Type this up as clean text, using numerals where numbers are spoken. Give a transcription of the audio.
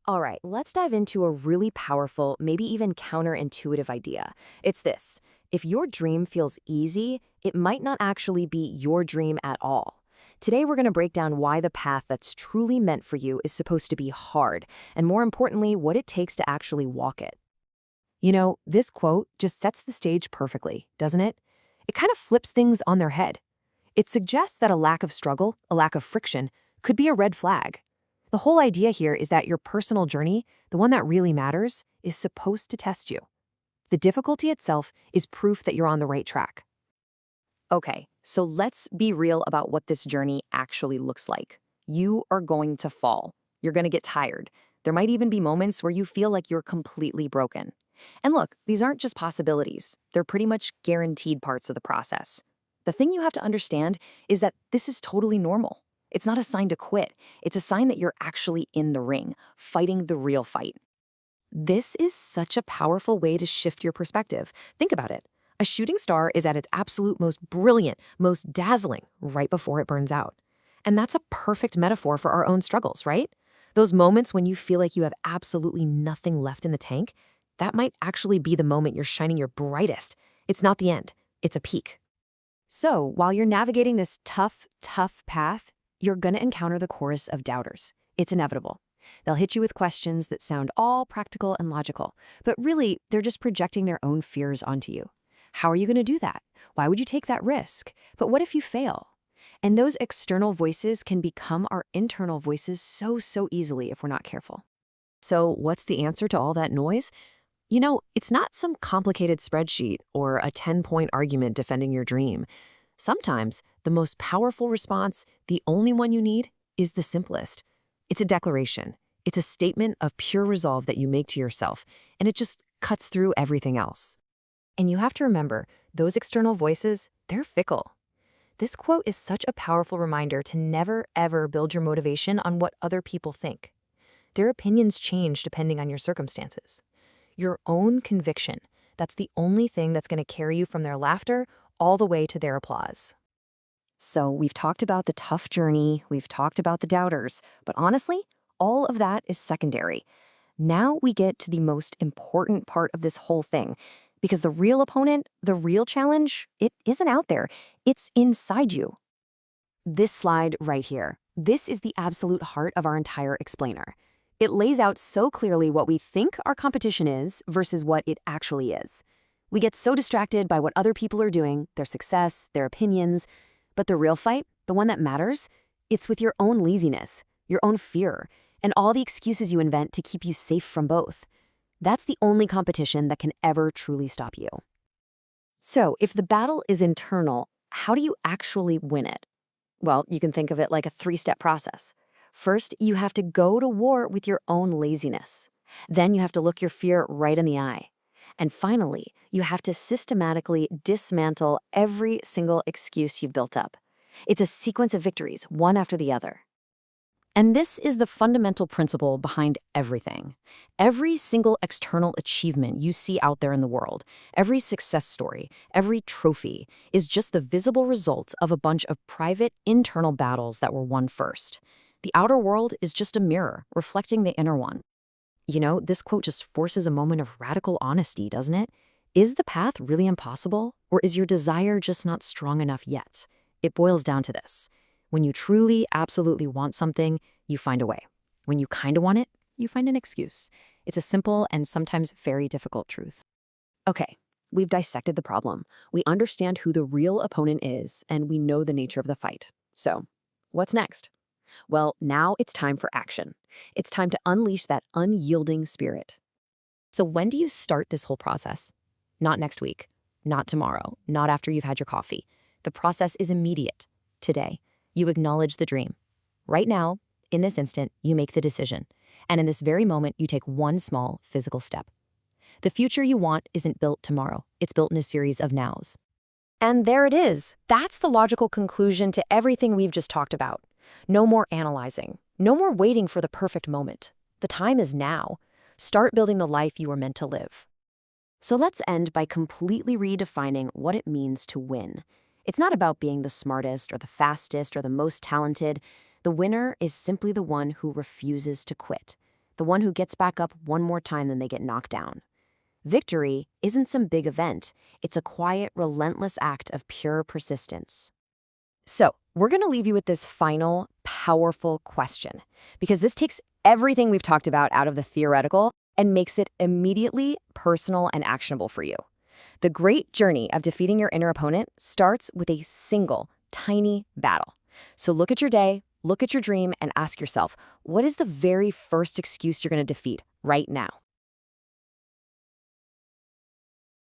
All right, let's dive into a really powerful, maybe even counterintuitive idea. It's this: if your dream feels easy, it might not actually be your dream at all. Today, we're going to break down why the path that's truly meant for you is supposed to be hard, and more importantly, what it takes to actually walk it. This quote just sets the stage perfectly, doesn't it? It kind of flips things on their head. It suggests that a lack of struggle, a lack of friction, could be a red flag. The whole idea here is that your personal journey, the one that really matters, is supposed to test you. The difficulty itself is proof that you're on the right track. Okay, so let's be real about what this journey actually looks like. You are going to fall. You're going to get tired. There might even be moments where you feel like you're completely broken. And look, these aren't just possibilities. They're pretty much guaranteed parts of the process. The thing you have to understand is that this is totally normal. It's not a sign to quit. It's a sign that you're actually in the ring, fighting the real fight. This is such a powerful way to shift your perspective. Think about it. A shooting star is at its absolute most brilliant, most dazzling, right before it burns out. And that's a perfect metaphor for our own struggles, right? Those moments when you feel like you have absolutely nothing left in the tank, that might actually be the moment you're shining your brightest. It's not the end, it's a peak. So, while you're navigating this tough path, you're going to encounter the chorus of doubters. It's inevitable. They'll hit you with questions that sound all practical and logical, but really, they're just projecting their own fears onto you. How are you going to do that? Why would you take that risk? But what if you fail? And those external voices can become our internal voices so easily if we're not careful. So, what's the answer to all that noise? It's not some complicated spreadsheet or a 10-point argument defending your dream. Sometimes the most powerful response, the only one you need, is the simplest. It's a declaration. It's a statement of pure resolve that you make to yourself, and it just cuts through everything else. And you have to remember, those external voices, they're fickle. This quote is such a powerful reminder to never, ever build your motivation on what other people think. Their opinions change depending on your circumstances. Your own conviction, that's the only thing that's going to carry you from their laughter all the way to their applause. So we've talked about the tough journey, we've talked about the doubters, but honestly, all of that is secondary. Now we get to the most important part of this whole thing, because the real opponent, the real challenge, it isn't out there, it's inside you. This slide right here, this is the absolute heart of our entire explainer. It lays out so clearly what we think our competition is versus what it actually is. We get so distracted by what other people are doing, their success, their opinions, but the real fight, the one that matters, it's with your own laziness, your own fear, and all the excuses you invent to keep you safe from both. That's the only competition that can ever truly stop you. So, if the battle is internal, how do you actually win it? Well, you can think of it like a three-step process. First, you have to go to war with your own laziness. Then you have to look your fear right in the eye. And finally, you have to systematically dismantle every single excuse you've built up. It's a sequence of victories, one after the other. And this is the fundamental principle behind everything. Every single external achievement you see out there in the world, every success story, every trophy, is just the visible result of a bunch of private, internal battles that were won first. The outer world is just a mirror, reflecting the inner one. This quote just forces a moment of radical honesty, doesn't it? Is the path really impossible, or is your desire just not strong enough yet? It boils down to this. When you truly, absolutely want something, you find a way. When you kind of want it, you find an excuse. It's a simple and sometimes very difficult truth. Okay, we've dissected the problem. We understand who the real opponent is, and we know the nature of the fight. So, what's next? Well, now it's time for action. It's time to unleash that unyielding spirit. So when do you start this whole process? Not next week, not tomorrow, not after you've had your coffee. The process is immediate. Today, you acknowledge the dream. Right now, in this instant, you make the decision. And in this very moment, you take one small physical step. The future you want isn't built tomorrow. It's built in a series of nows. And there it is. That's the logical conclusion to everything we've just talked about. No more analyzing. No more waiting for the perfect moment. The time is now. Start building the life you were meant to live. So let's end by completely redefining what it means to win. It's not about being the smartest or the fastest or the most talented. The winner is simply the one who refuses to quit. the one who gets back up one more time than they get knocked down. Victory isn't some big event. It's a quiet, relentless act of pure persistence. So, we're going to leave you with this final, powerful question, because this takes everything we've talked about out of the theoretical and makes it immediately personal and actionable for you. The great journey of defeating your inner opponent starts with a single, tiny battle. So look at your day, look at your dream, and ask yourself, what is the very first excuse you're going to defeat right now?